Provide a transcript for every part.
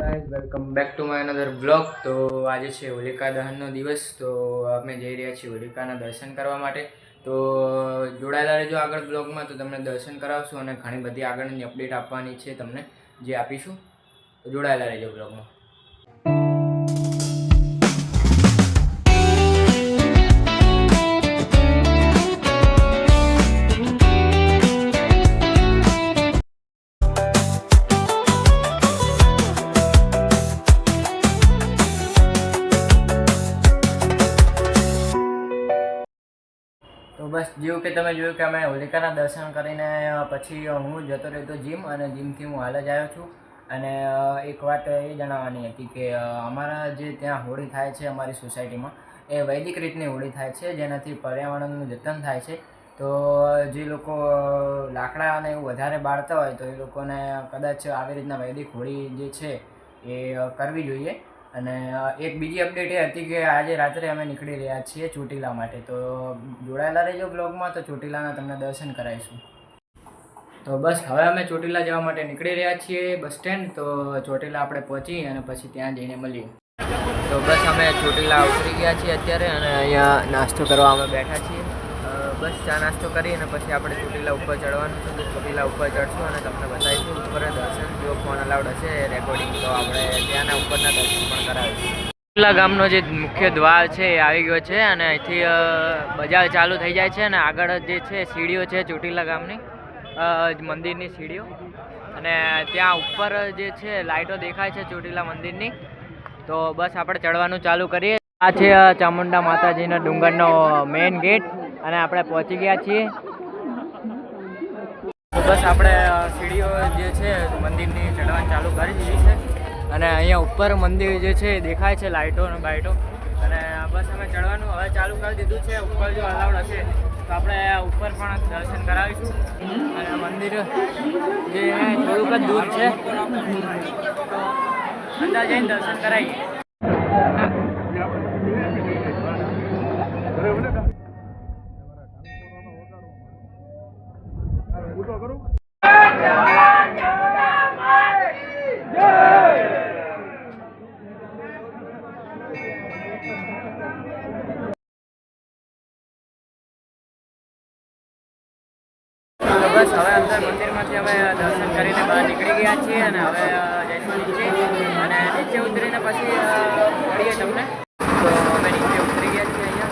Guys welcome back to my another blog. તો આજે છે હોલિકા દહનનો દિવસ। તો અમે જઈ રહ્યા છીએ હોલિકાના દર્શન કરવા માટે। તો જોડાયેલા રહેજો આગળ બ્લોગમાં, તો તમને દર્શન કરાવશું અને ઘણી બધી આગળની અપડેટ આપવાની છે તમને, જે આપીશું। તો જોડાયેલા રહેજો બ્લોગમાં। તો બસ જેવું કે તમે જોયું કે અમે હોલિકાના દર્શન કરીને પછી હું જતો રહેતો જીમ, અને જીમથી હું હાલ જ આવ્યો છું। અને એક વાત એ જણાવવાની હતી કે અમારા જે ત્યાં હોળી થાય છે અમારી સોસાયટીમાં, એ વૈદિક રીતની હોળી થાય છે, જેનાથી પર્યાવરણનું જતન થાય છે। તો જે લોકો લાકડા અને એવું વધારે બાળતા હોય તો એ લોકોને કદાચ આવી રીતના વૈદિક હોળી જે છે એ કરવી જોઈએ। અને એક બીજી અપડેટ એ હતી કે આજે રાત્રે અમે નીકળી રહ્યા છીએ ચોટીલા માટે। તો જોડાયેલા રહેજો બ્લોગમાં, તો ચોટીલાના તમને દર્શન કરાવીશું। તો બસ હવે અમે ચોટીલા જવા માટે નીકળી રહ્યા છીએ બસ સ્ટેન્ડ। તો ચોટીલા આપણે પહોંચી અને પછી ત્યાં જઈને મળીએ। તો બસ અમે ચોટીલા ઉતરી ગયા છીએ અત્યારે, અને અહીંયા નાસ્તો કરવા અમે બેઠા છીએ। બસ ચા નાસ્તો કરી અને પછી આપણે ચોટીલા ઉપર ચડવાનું છે। તો ચોટીલા ઉપર ચડશું અને તમને બતાવીશું ઉપર દર્શન, જો ફોન અલાઉડ હશે રેકોર્ડિંગ, તો આપણે ત્યાંના ઉપરના દર્શન પણ કરાવીશું। ચોટીલા ગામનો જે મુખ્ય દ્વાર છે એ આવી ગયો છે, અને અહીંથી બજાર ચાલુ થઈ જાય છે, અને આગળ જે છે સીડીઓ છે ચોટીલા ગામની મંદિરની સીડીઓ, અને ત્યાં ઉપર જે છે લાઇટો દેખાય છે ચોટીલા મંદિરની। તો બસ આપણે ચડવાનું ચાલુ કરીએ। આ છે ચામુંડા માતાજીના ડુંગરનો મેઇન ગેટ, અને આપણે પહોંચી ગયા છીએ। તો બસ આપણે સીડીઓ જે છે મંદિરની ચડવાનું ચાલુ કરી દીધી છે, અને અહીંયા ઉપર મંદિર જે છે દેખાય છે લાઇટો અને બાઇટો, અને બસ અમે ચડવાનું હવે ચાલુ કરી દીધું છે। ઉપર જો અલાઉડ હશે તો આપણે ઉપર પણ દર્શન કરાવીશું, અને મંદિર જે થોડુંક જ દૂર છે, તો અંદર જઈને દર્શન કરાવીએ। બસ હવે અંદર મંદિરમાંથી અમે દર્શન કરીને બહાર નીકળી ગયા છીએ, અને હવે જઈશું નીચે, અને નીચે ઉતરીને પછી મળીએ તમને। તો અમે નીચે ઉતરી ગયા છીએ અહીંયા,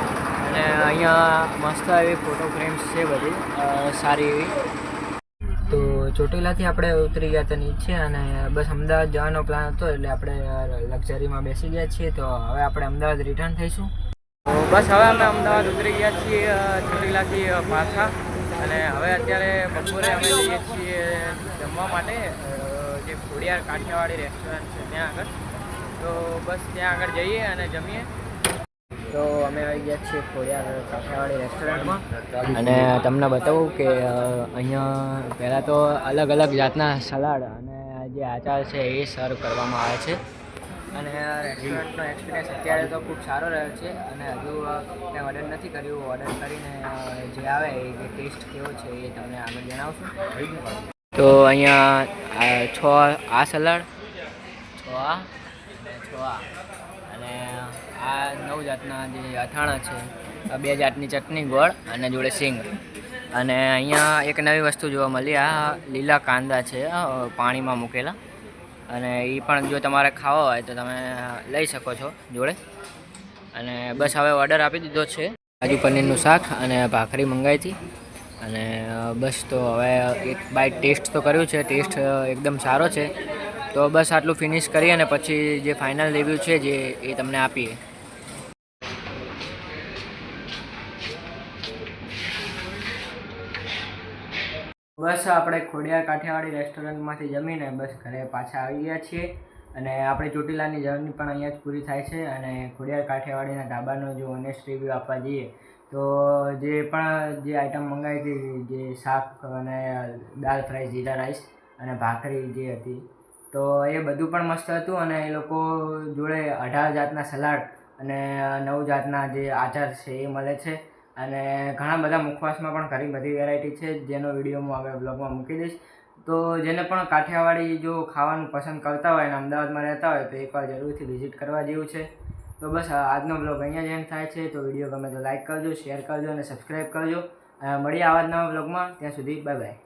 અને અહીંયા મસ્ત એવી ફોટો ફ્રેમ્સ છે બધી સારી એવી। તો ચોટીલાથી આપણે ઉતરી ગયા હતા નીચે, અને બસ અમદાવાદ જવાનો પ્લાન હતો, એટલે આપણે લક્ઝરીમાં બેસી ગયા છીએ। તો હવે આપણે અમદાવાદ રિટર્ન થઈશું। તો બસ હવે અમે અમદાવાદ ઉતરી ગયા છીએ ચોટીલાથી પાછા, અને હવે અત્યારે બપોરે અમે જઈએ છીએ જમવા માટે, જે ખોડિયાર કાઠિયાવાડી રેસ્ટોરન્ટ છે ત્યાં આગળ। તો બસ ત્યાં આગળ જઈએ અને જમીએ। તો અમે આવી ગયા છીએ ખોડિયાર કાઠિયાવાડી રેસ્ટોરન્ટમાં, અને તમને બતાવું કે અહીંયા પહેલાં તો અલગ અલગ જાતના સલાડ અને જે આચાર છે એ સર્વ કરવામાં આવે છે, અને રેસ્ટોરન્ટનો એક્સપિરિયન્સ અત્યારે તો ખૂબ સારો રહ્યો છે। અને હજુ મેં ઓર્ડર નથી કર્યું, ઓર્ડર કરીને જે આવે એ ટેસ્ટ કેવો છે એ તમને આગળ જણાવશું। તો અહીંયા આ સલાડ, અને આ 9 જાતના જે અથાણા છે, 2 જાતની ચટણી, ગોળ અને જોડે સિંગ। અને અહીંયા એક નવી વસ્તુ જોવા મળી, આ લીલા કાંદા છે પાણીમાં મૂકેલા, અને એ પણ જો તમારે ખાવા હોય તો તમે લઈ શકો છો જોડે। અને બસ હવે ઓર્ડર આપી દીધો છે, કાજુ પનીરનું શાક અને ભાખરી મંગાવી હતી, અને બસ તો હવે એક બાઈટ ટેસ્ટ તો કર્યું છે, ટેસ્ટ એકદમ સારો છે। તો બસ આટલું ફિનિશ કરી અને પછી જે ફાઇનલ રિવ્યૂ છે જે એ તમને આપીએ। બસ આપણે ખોડિયાર કાઠિયાવાડી રેસ્ટોરન્ટમાંથી જમીને બસ ઘરે પાછા આવી ગયા છીએ, અને આપણે ચોટીલાની જર્ની પણ અહીંયા જ પૂરી થાય છે। અને ખોડિયાર કાઠિયાવાડીના ઢાબાનો જો ઓનેસ્ટ રિવ્યૂ આપવા જઈએ તો જે આઈટમ મંગાવી હતી, જે શાક અને દાળ ફ્રાય જીરા રાઈસ અને ભાખરી જે હતી, તો એ બધું પણ મસ્ત હતું। અને એ લોકો જોડે 18 જાતના સલાડ અને 9 જાતના જે આચાર છે એ મળે છે, અને ઘણા બધા મુખવાસમાં પણ ઘણી બધી વેરાયટી છે, જેનો વિડીયો હું આગળ બ્લોગમાં મૂકી દઈશ। તો જેને પણ કાઠિયાવાડી જો ખાવાનું પસંદ કરતા હોય અને અમદાવાદમાં રહેતા હોય તો એકવાર જરૂરથી વિઝિટ કરવા જેવું છે. તો બસ આજનો બ્લોગ અહીંયા જ એન્ડ થાય છે. તો વિડીયો ગમે તો લાઇક કરજો, શેર કરજો અને સબસ્ક્રાઈબ કરજો. મળીએ આવા જ નવા બ્લોગમાં. ત્યાં સુધી બાય બાય.